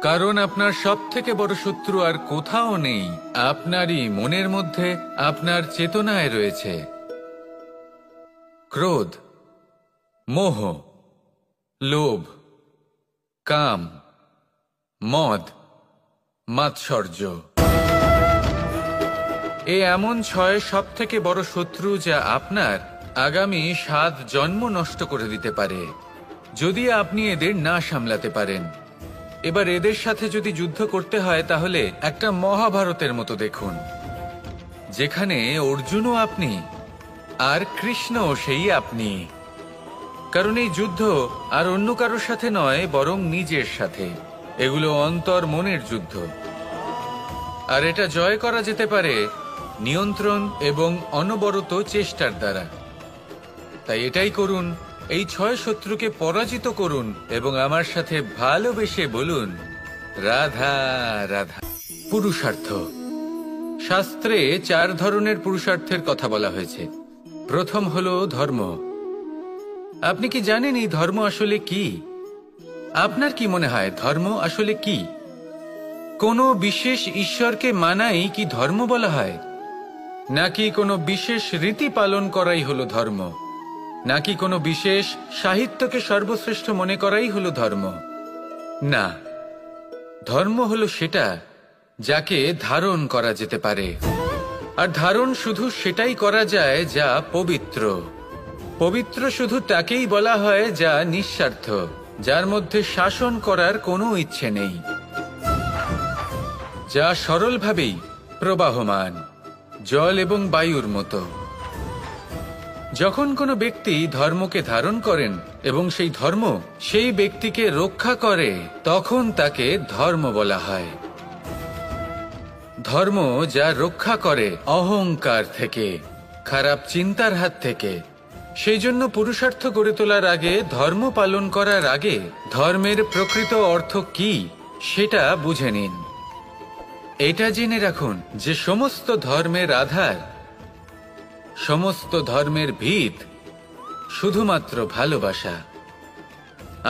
কারণ আপনার সব থেকে বড় শত্রু আর কোথাও নেই, আপনারই মনের মধ্যে, আপনার চেতনায় রয়েছে। ক্রোধ, মোহ, লোভ, কাম, মদ, মাৎসর্য, এ এমন 6 সব থেকে বড় শত্রু, যা আপনার আগামী 7 জন্ম নষ্ট করে দিতে পারে, যদি আপনি এদের না সামলাতে পারেন। এবার এদের সাথে যদি যুদ্ধ করতে হয়, তাহলে একটা মহাভারতের মতো দেখুন, যেখানে অর্জুনও আপনি আর কৃষ্ণ সেই আপনি। কারণ এই যুদ্ধ আর অন্য কারোর সাথে নয়, বরং নিজের সাথে। এগুলো অন্তর মনের যুদ্ধ, আর এটা জয় করা যেতে পারে নিয়ন্ত্রণ এবং অনবরত চেষ্টার দ্বারা। তাই এটাই করুন, এই 6 শত্রুকে পরাজিত করুন এবং আমার সাথে ভালোবেসে বলুন, রাধা রাধা। পুরুষার্থ। শাস্ত্রে 4 ধরনের পুরুষার্থের কথা বলা হয়েছে। প্রথম হলো ধর্ম। আপনি কি জানেন এই ধর্ম আসলে কি? আপনার কি মনে হয় ধর্ম আসলে কি? কোনো বিশেষ ঈশ্বরকে মানাই কি ধর্ম বলা হয়? নাকি কোনো বিশেষ রীতি পালন করাই হলো ধর্ম? নাকি কোনো বিশেষ সাহিত্যকে সর্বশ্রেষ্ঠ মনে করাই হলো ধর্ম? না, ধর্ম হলো সেটা যাকে ধারণ করা যেতে পারে। আর ধারণ শুধু সেটাই করা যায় যা পবিত্র। পবিত্র শুধু তাকেই বলা হয় যা নিঃস্বার্থ, যার মধ্যে শাসন করার কোনো ইচ্ছে নেই, যা সরলভাবেই প্রবাহমান, জল এবং বায়ুর মতো। যখন কোনো ব্যক্তি ধর্মকে ধারণ করেন এবং সেই ধর্ম সেই ব্যক্তিকে রক্ষা করে, তখন তাকে ধর্ম বলা হয়। ধর্ম যা রক্ষা করে অহংকার থেকে, খারাপ চিন্তার হাত থেকে। সেই জন্য পুরুষার্থ গড়ে তোলার আগে, ধর্ম পালন করার আগে ধর্মের প্রকৃত অর্থ কি সেটা বুঝে নিন। এটা জেনে রাখুন যে সমস্ত ধর্মের আধার, সমস্ত ধর্মের ভিত শুধুমাত্র ভালোবাসা।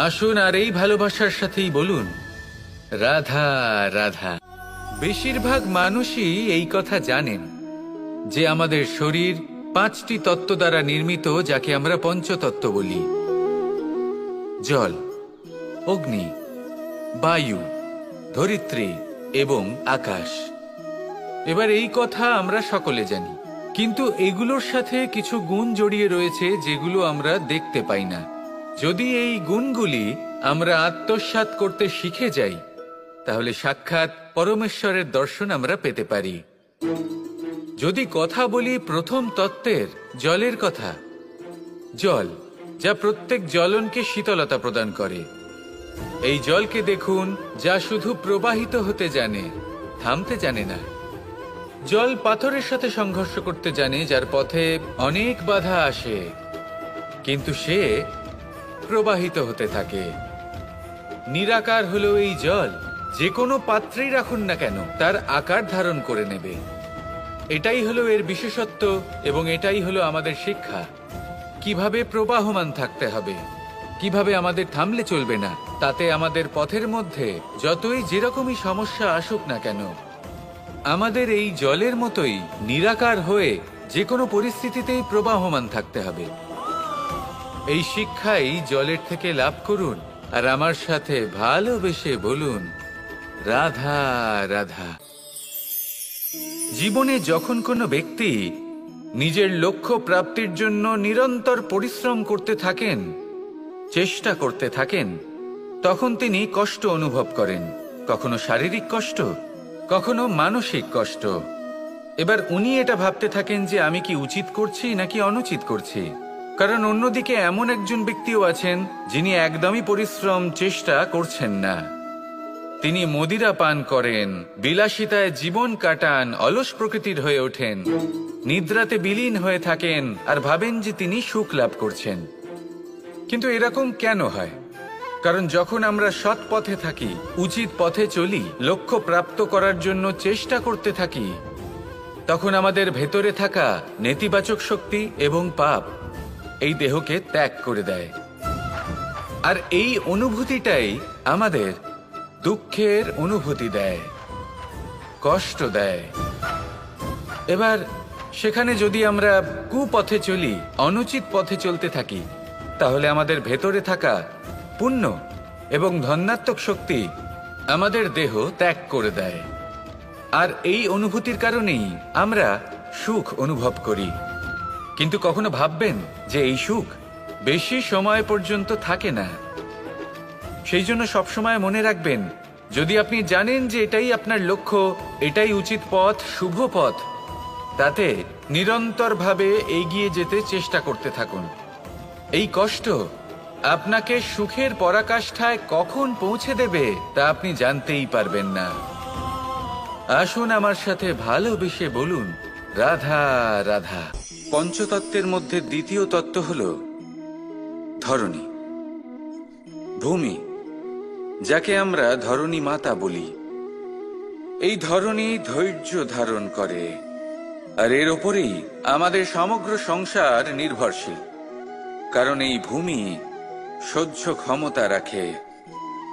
আসুন আর এই ভালোবাসার সাথেই বলুন, রাধা রাধা। বেশিরভাগ মানুষই এই কথা জানেন যে আমাদের শরীর 5টি তত্ত্ব দ্বারা নির্মিত, যাকে আমরা পঞ্চতত্ত্ব বলি। জল, অগ্নি, বায়ু, ধরিত্রী এবং আকাশ। এবার এই কথা আমরা সকলে জানি, কিন্তু এগুলোর সাথে কিছু গুণ জড়িয়ে রয়েছে যেগুলো আমরা দেখতে পাই না। যদি এই গুণগুলি আমরা আত্মসাৎ করতে শিখে যাই, তাহলে সাক্ষাৎ পরমেশ্বরের দর্শন আমরা পেতে পারি। যদি কথা বলি প্রথম তত্ত্বের, জলের কথা, জল যা প্রত্যেক জ্বলনকে শীতলতা প্রদান করে। এই জলকে দেখুন, যা শুধু প্রবাহিত হতে জানে, থামতে জানে না। জল পাথরের সাথে সংঘর্ষ করতে জানে, যার পথে অনেক বাধা আসে, কিন্তু সে প্রবাহিত হতে থাকে। নিরাকার হলো এই জল। যে কোনো পাত্রেই রাখুন না কেন, তার আকার ধারণ করে নেবে। এটাই হলো এর বিশেষত্ব এবং এটাই হলো আমাদের শিক্ষা। কিভাবে প্রবাহমান থাকতে হবে, কিভাবে আমাদের থামলে চলবে না। তাতে আমাদের পথের মধ্যে যতই যেরকমই সমস্যা আসুক না কেন, আমাদের এই জলের মতোই নিরাকার হয়ে যে কোনো পরিস্থিতিতেই প্রবাহমান থাকতে হবে। এই শিক্ষাই জলের থেকে লাভ করুন আর আমার সাথে ভালোবেসে বলুন, রাধা রাধা। জীবনে যখন কোনো ব্যক্তি নিজের লক্ষ্য প্রাপ্তির জন্য নিরন্তর পরিশ্রম করতে থাকেন, চেষ্টা করতে থাকেন, তখন তিনি কষ্ট অনুভব করেন। কখনো শারীরিক কষ্ট, কখনো মানসিক কষ্ট। এবার উনি এটা ভাবতে থাকেন যে আমি কি উচিত করছি নাকি অনুচিত করছি। কারণ অন্যদিকে এমন একজন ব্যক্তিও আছেন যিনি একদমই পরিশ্রম চেষ্টা করছেন না। তিনি মদিরা পান করেন, বিলাসিতায় জীবন কাটান, অলস প্রকৃতির হয়ে ওঠেন, নিদ্রাতে বিলীন হয়ে থাকেন আর ভাবেন যে তিনি সুখ লাভ করছেন। কিন্তু এরকম কেন হয়? কারণ যখন আমরা সৎ পথে থাকি, উচিত পথে চলি, লক্ষ্য প্রাপ্ত করার জন্য চেষ্টা করতে থাকি, তখন আমাদের ভেতরে থাকা নেতিবাচক শক্তি এবং পাপ এই দেহকে ত্যাগ করে দেয়। আর এই অনুভূতিটাই আমাদের দুঃখের অনুভূতি দেয়, কষ্ট দেয়। এবার সেখানে যদি আমরা কুপথে চলি, অনুচিত পথে চলতে থাকি, তাহলে আমাদের ভেতরে থাকা পুণ্য এবং ধনাত্মক শক্তি আমাদের দেহ ত্যাগ করে দেয়। আর এই অনুভূতির কারণেই আমরা সুখ অনুভব করি। কিন্তু কখনো ভাববেন যে এই সুখ বেশি সময় পর্যন্ত থাকে না। সেই জন্য সবসময় মনে রাখবেন, যদি আপনি জানেন যে এটাই আপনার লক্ষ্য, এটাই উচিত পথ, শুভ পথ, তাতে নিরন্তরভাবে এগিয়ে যেতে চেষ্টা করতে থাকুন। এই কষ্ট আপনাকে সুখের পরাকাষ্ঠায় কখন পৌঁছে দেবে তা আপনি জানতেই পারবেন না। আসুন আমার সাথে ভালোবেসে বলুন, রাধা রাধা। পঞ্চতত্ত্বের মধ্যে দ্বিতীয় তত্ত্ব হল ধরণী, ভূমি, যাকে আমরা ধরণী মাতা বলি। এই ধরণী ধৈর্য ধারণ করে, আর এর ওপরেই আমাদের সমগ্র সংসার নির্ভরশীল। কারণ এই ভূমি সহ্য ক্ষমতা রাখে,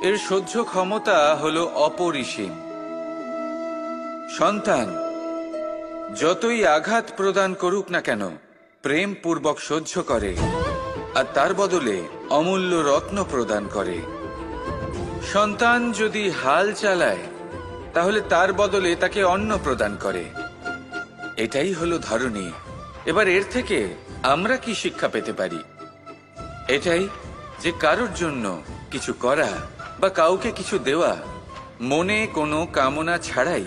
এর সহ্য ক্ষমতা হলো অপরিসীম। সন্তান যতই আঘাত প্রদান করুক না কেন, প্রেম পূর্বক সহ্য করে, আর তার বদলে অমূল্য রত্ন প্রদান করে। সন্তান যদি হাল চালায়, তাহলে তার বদলে তাকে অন্ন প্রদান করে। এটাই হলো ধরণী। এবার এর থেকে আমরা কি শিক্ষা পেতে পারি? এটাই যে কারোর জন্য কিছু করা বা কাউকে কিছু দেওয়া মনে কোনো কামনা ছাড়াই।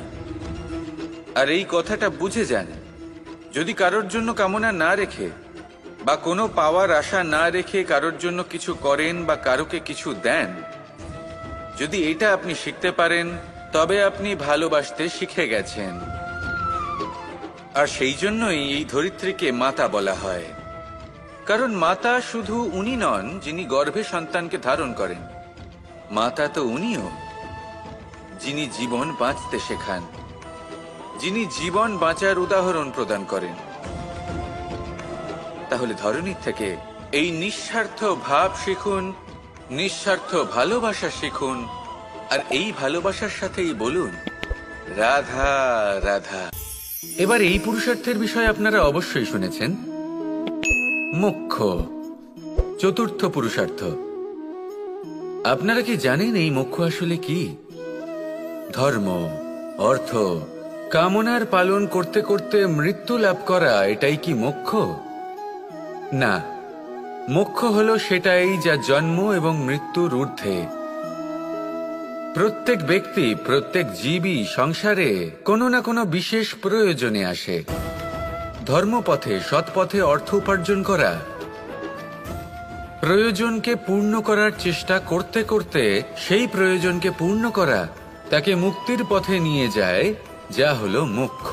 আর এই কথাটা বুঝে যান, যদি কারোর জন্য কামনা না রেখে বা কোনো পাওয়ার আশা না রেখে কারোর জন্য কিছু করেন বা কারোকে কিছু দেন, যদি এটা আপনি শিখতে পারেন, তবে আপনি ভালোবাসতে শিখে গেছেন। আর সেই জন্যই এই ধরিত্রীকে মাতা বলা হয়। কারণ মাতা শুধু উনি নন যিনি গর্ভে সন্তানকে ধারণ করেন, মাতা তো উনিও যিনি জীবন বাঁচতে শেখান, যিনি জীবন বাঁচার উদাহরণ প্রদান করেন। তাহলে ধরণীর থেকে এই নিঃস্বার্থ ভাব শিখুন, নিঃস্বার্থ ভালোবাসা শিখুন, আর এই ভালোবাসার সাথেই বলুন, রাধা রাধা। এবার এই পুরুষার্থের বিষয়ে আপনারা অবশ্যই শুনেছেন, মোক্ষ, চতুর্থ পুরুষার্থ। আপনারা কি জানেন এই মোক্ষ আসলে কি? ধর্ম, অর্থ, কামনার পালন করতে করতে মৃত্যু লাভ করা, এটাই কি মোক্ষ? না, মোক্ষ হলো সেটাই যা জন্ম এবং মৃত্যুর ঊর্ধ্বে। প্রত্যেক ব্যক্তি, প্রত্যেক জীবই সংসারে কোনো না কোনো বিশেষ প্রয়োজনে আসে। ধর্মপথে, সৎপথে অর্থ উপার্জন করা, প্রয়োজনকে পূর্ণ করার চেষ্টা করতে করতে সেই প্রয়োজনকে পূর্ণ করা তাকে মুক্তির পথে নিয়ে যায়, যা হলো মোক্ষ।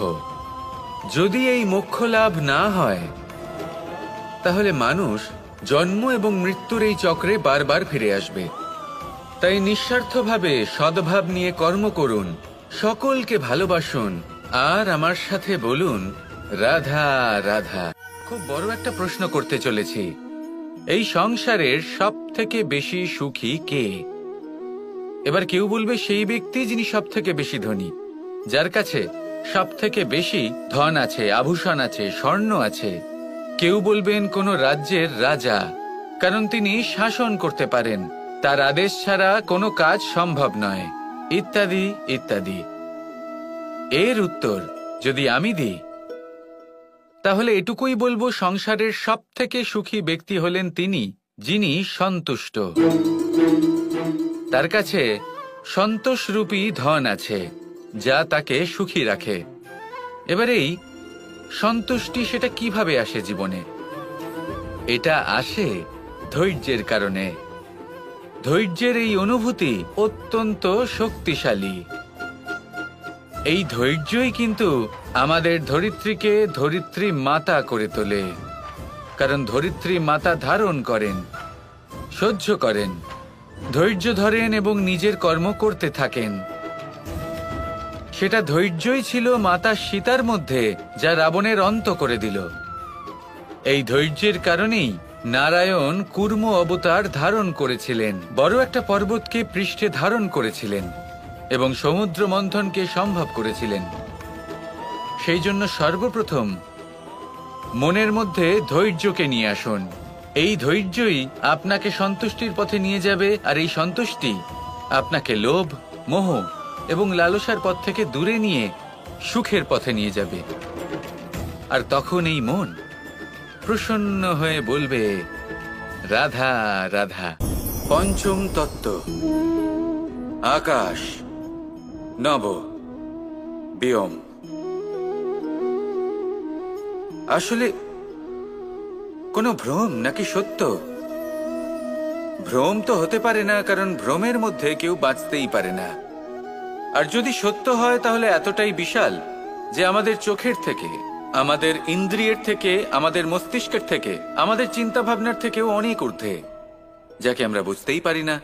যদি এই মোক্ষ লাভ না হয়, তাহলে মানুষ জন্ম এবং মৃত্যুর এই চক্রে বারবার ফিরে আসবে। তাই নিঃস্বার্থভাবে সদ্ভাব নিয়ে কর্ম করুন, সকলকে ভালোবাসুন, আর আমার সাথে বলুন, রাধা রাধা। খুব বড় একটা প্রশ্ন করতে চলেছি, এই সংসারের সব থেকে বেশি সুখী কে? এবার কেউ বলবে সেই ব্যক্তি যিনি সব থেকে বেশি ধনী, যার কাছে সব থেকে বেশি ধন আছে, আভূষণ আছে, স্বর্ণ আছে। কেউ বলবেন কোনো রাজ্যের রাজা, কারণ তিনি শাসন করতে পারেন, তার আদেশ ছাড়া কোনো কাজ সম্ভব নয়, ইত্যাদি ইত্যাদি। এর উত্তর যদি আমি দিই, তাহলে এটুকুই বলবো, সংসারের সব থেকে সুখী ব্যক্তি হলেন তিনি যিনি সন্তুষ্ট। তার কাছে সন্তোষরূপী ধন আছে, যা তাকে সুখী রাখে। এবার এই সন্তুষ্টি সেটা কিভাবে আসে জীবনে? এটা আসে ধৈর্যের কারণে। ধৈর্যের এই অনুভূতি অত্যন্ত শক্তিশালী। এই ধৈর্যই কিন্তু আমাদের ধরিত্রীকে ধরিত্রী মাতা করে তোলে। কারণ ধরিত্রী মাতা ধারণ করেন, সহ্য করেন, ধৈর্য ধরেন এবং নিজের কর্ম করতে থাকেন। সেটা ধৈর্যই ছিল মাতা সীতার মধ্যে, যা রাবণের অন্ত করে দিল। এই ধৈর্যের কারণেই নারায়ণ কুর্ম অবতার ধারণ করেছিলেন, বড় একটা পর্বতকে পৃষ্ঠে ধারণ করেছিলেন এবং সমুদ্র মন্থনকে সম্ভব করেছিলেন। সেই জন্য সর্বপ্রথম মনের মধ্যে ধৈর্যকে নিয়ে আসুন। এই ধৈর্যই আপনাকে সন্তুষ্টির পথে নিয়ে যাবে, আর এই সন্তুষ্টি আপনাকে লোভ, মোহ এবং লালসার পথ থেকে দূরে নিয়ে সুখের পথে নিয়ে যাবে। আর তখন এই মন প্রসন্ন হয়ে বলবে, রাধা রাধা। পঞ্চম তত্ত্ব, আকাশ, নব, ব্যোম। আসলে কোনো ভ্রম নাকি সত্য? ভ্রম তো হতে পারে না, কারণ ভ্রমের মধ্যে কেউ বাঁচতেই পারে না। আর যদি সত্য হয় তাহলে এতটাই বিশাল যে আমাদের চোখের থেকে, আমাদের ইন্দ্রিয়ের থেকে, আমাদের মস্তিষ্কের থেকে, আমাদের চিন্তা ভাবনার থেকেও অনেক ঊর্ধ্বে, যাকে আমরা বুঝতেই পারি না।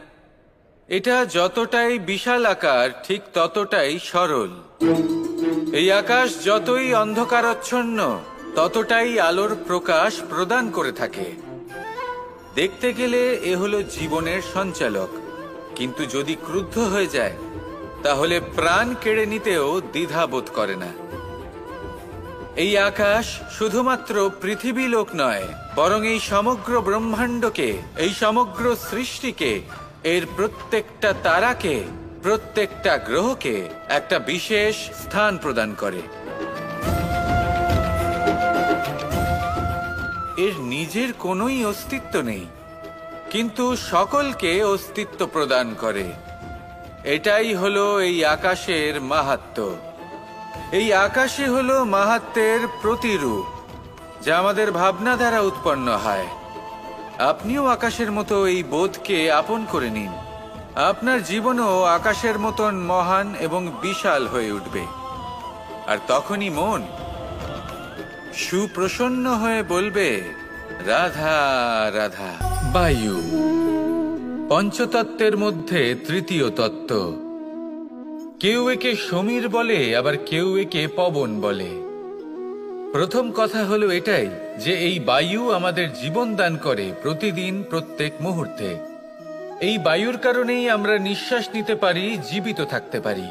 এটা যতটাই বিশাল আকার ঠিক ততটাই সরল। এই আকাশ যতই অন্ধকারাচ্ছন্ন ততটাই আলোর প্রকাশ প্রদান করে থাকে। দেখতে গেলে এ হলো জীবনের সঞ্চালক, কিন্তু যদি ক্রুদ্ধ হয়ে যায় তাহলে প্রাণ কেড়ে নিতেও দ্বিধা বোধ করে না। এই আকাশ শুধুমাত্র পৃথিবী লোক নয়, বরং এই সমগ্র ব্রহ্মাণ্ডকে, এই সমগ্র সৃষ্টিকে, এর প্রত্যেকটা তারাকে, প্রত্যেকটা গ্রহকে একটা বিশেষ স্থান প্রদান করে। এর নিজের কোনোই অস্তিত্ব নেই, কিন্তু সকলকে অস্তিত্ব প্রদান করে। এটাই হলো এই আকাশের মাহাত্ম্য। এই আকাশই হলো মাহাত্ম্যের প্রতিরূপ, যা আমাদের ভাবনা দ্বারা উৎপন্ন হয়। আপনিও আকাশের মতো এই বোধকে আপন করে নিন। আপনার জীবনও আকাশের মতন মহান এবং বিশাল হয়ে উঠবে। আর তখনই মন সুপ্রসন্ন হয়ে বলবে, রাধা রাধা। বায়ু পঞ্চতত্ত্বের মধ্যে তৃতীয় তত্ত্ব। কেউ একে সমীর বলে, আবার কেউ একে পবন বলে। প্রথম কথা হলো এটাই যে এই বায়ু আমাদের জীবন দান করে প্রতিদিন, প্রত্যেক মুহূর্তে। এই বায়ুর কারণেই আমরা নিঃশ্বাস নিতে পারি, জীবিত থাকতে পারি।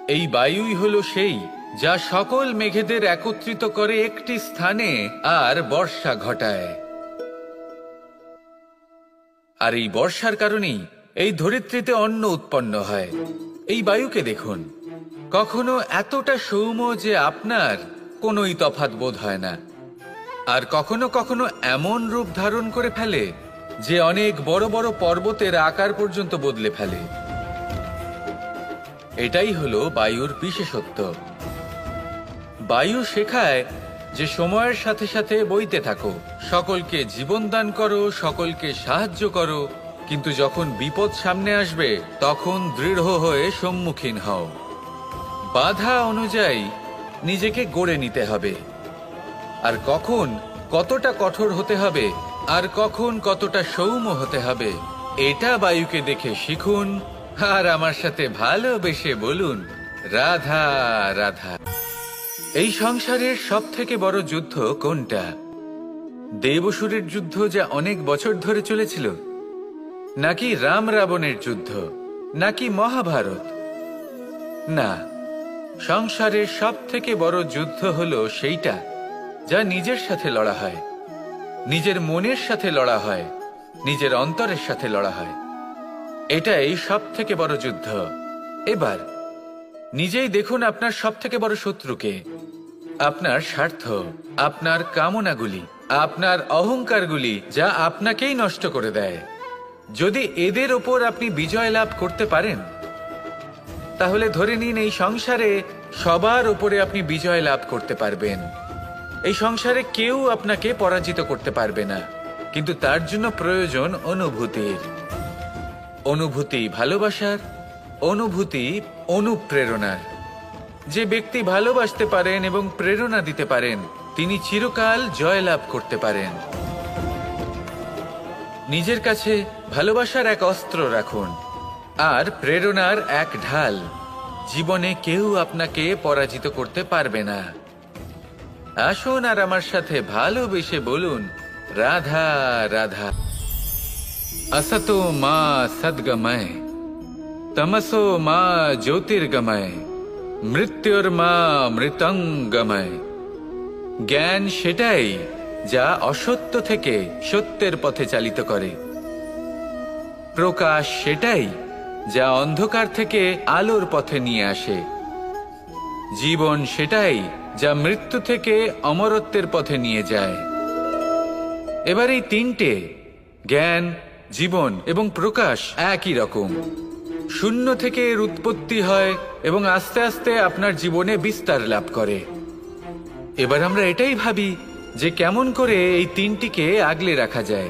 এই বায়ুই হলো সেই যা সকল মেঘেদের একত্রিত করে একটি স্থানে আর বর্ষা ঘটায়। আর এই বর্ষার কারণেই এই ধরিত্রীতে অন্ন উৎপন্ন হয়। এই বায়ুকে দেখুন, কখনো এতটা সৌম্য যে আপনার কোনোই তফাৎ বোধ হয় না, আর কখনো কখনো এমন রূপ ধারণ করে ফেলে যে অনেক বড় বড় পর্বতের আকার পর্যন্ত বদলে ফেলে। এটাই হলো বায়ুর বিশেষত্ব। বায়ু শেখায় যে সময়ের সাথে সাথে বইতে থাকো, সকলকে জীবন দান করো, সকলকে সাহায্য করো, কিন্তু যখন বিপদ সামনে আসবে তখন দৃঢ় হয়ে সম্মুখীন হও। বাধা অনুযায়ী নিজেকে গড়ে নিতে হবে। আর কখন কতটা কঠোর হতে হবে, আর কখন কতটা সৌম্য হতে হবে, এটা বায়ুকে দেখে শিখুন। আর আমার সাথে ভালোবেসে বলুন, রাধা রাধা। এই সংসারের সব থেকে বড় যুদ্ধ কোনটা? দেবসুরের যুদ্ধ, যা অনেক বছর ধরে চলেছিল, নাকি রাম রাবণের যুদ্ধ, নাকি মহাভারত? না, সংসারের সব থেকে বড় যুদ্ধ হলো সেইটা যা নিজের সাথে লড়া হয়, নিজের মনের সাথে লড়া হয়, নিজের অন্তরের সাথে লড়া হয়। এটাই সব থেকে বড় যুদ্ধ। এবার নিজেই দেখুন আপনার সব থেকে বড় শত্রুকে। আপনার স্বার্থ, আপনার কামনাগুলি, আপনার অহংকারগুলি, যা আপনাকেই নষ্ট করে দেয়। যদি এদের ওপর আপনি বিজয় লাভ করতে পারেন, তাহলে ধরে নিন এই সংসারে সবার ওপরে আপনি বিজয় লাভ করতে পারবেন। এই সংসারে কেউ আপনাকে পরাজিত করতে পারবে না, কিন্তু তার জন্য প্রয়োজন অনুভূতির। অনুভূতি ভালোবাসার, অনুভূতি অনুপ্রেরণার। যে ব্যক্তি ভালোবাসতে পারেন এবং প্রেরণা দিতে পারেন, তিনি চিরকাল জয়লাভ করতে পারেন। নিজের কাছে ভালোবাসার এক অস্ত্র রাখুন আর প্রেরণার এক ঢাল। জীবনে কেউ আপনাকে পরাজিত করতে পারবে না। আসুন আর আমার সাথে ভালোবেসে বলুন, রাধা রাধা। असतो मा सद्गमय, तमसो मा ज्योतिर्गमय, মৃত্যুর্মা মৃতঙ্গময়। জ্ঞান সেটাই যা অসত্য থেকে সত্যের পথে চালিত করে। প্রকাশ সেটাই যা অন্ধকার থেকে আলোর পথে নিয়ে আসে। জীবন সেটাই যা মৃত্যু থেকে অমরত্বের পথে নিয়ে যায়। এবার এই তিনটে, জ্ঞান, জীবন এবং প্রকাশ, একই রকম। শূন্য থেকে এর উৎপত্তি হয় এবং আস্তে আস্তে আপনার জীবনে বিস্তার লাভ করে। এবার আমরা এটাই ভাবি যে কেমন করে এই তিনটিকে আগলে রাখা যায়।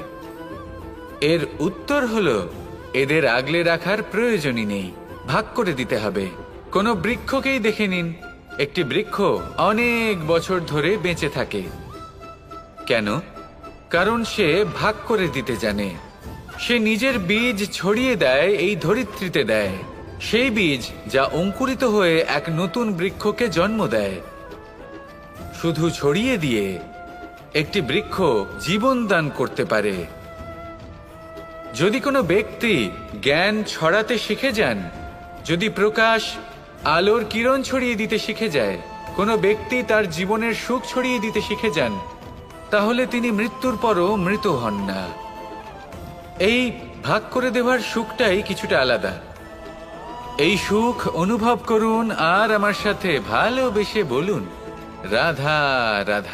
এর উত্তর হলো, এদের আগলে রাখার প্রয়োজনই নেই, ভাগ করে দিতে হবে। কোনো বৃক্ষকেই দেখে নিন, একটি বৃক্ষ অনেক বছর ধরে বেঁচে থাকে। কেন? কারণ সে ভাগ করে দিতে জানে। সে নিজের বীজ ছড়িয়ে দেয়, এই ধরিত্রীতে দেয়, সেই বীজ যা অঙ্কুরিত হয়ে এক নতুন বৃক্ষকে জন্ম দেয়। শুধু ছড়িয়ে দিয়ে একটি বৃক্ষ জীবন দান করতে পারে। যদি কোনো ব্যক্তি জ্ঞান ছড়াতে শিখে যান, যদি প্রকাশ আলোর কিরণ ছড়িয়ে দিতে শিখে যায়, কোনো ব্যক্তি তার জীবনের সুখ ছড়িয়ে দিতে শিখে যান, তাহলে তিনি মৃত্যুর পরও মৃত হন না। এই ভাগ করে দেওয়ার সুখটাই কিছুটা আলাদা। এই সুখ অনুভব করুন আর আমার সাথে ভালোবেসে বলুন, রাধা রাধা।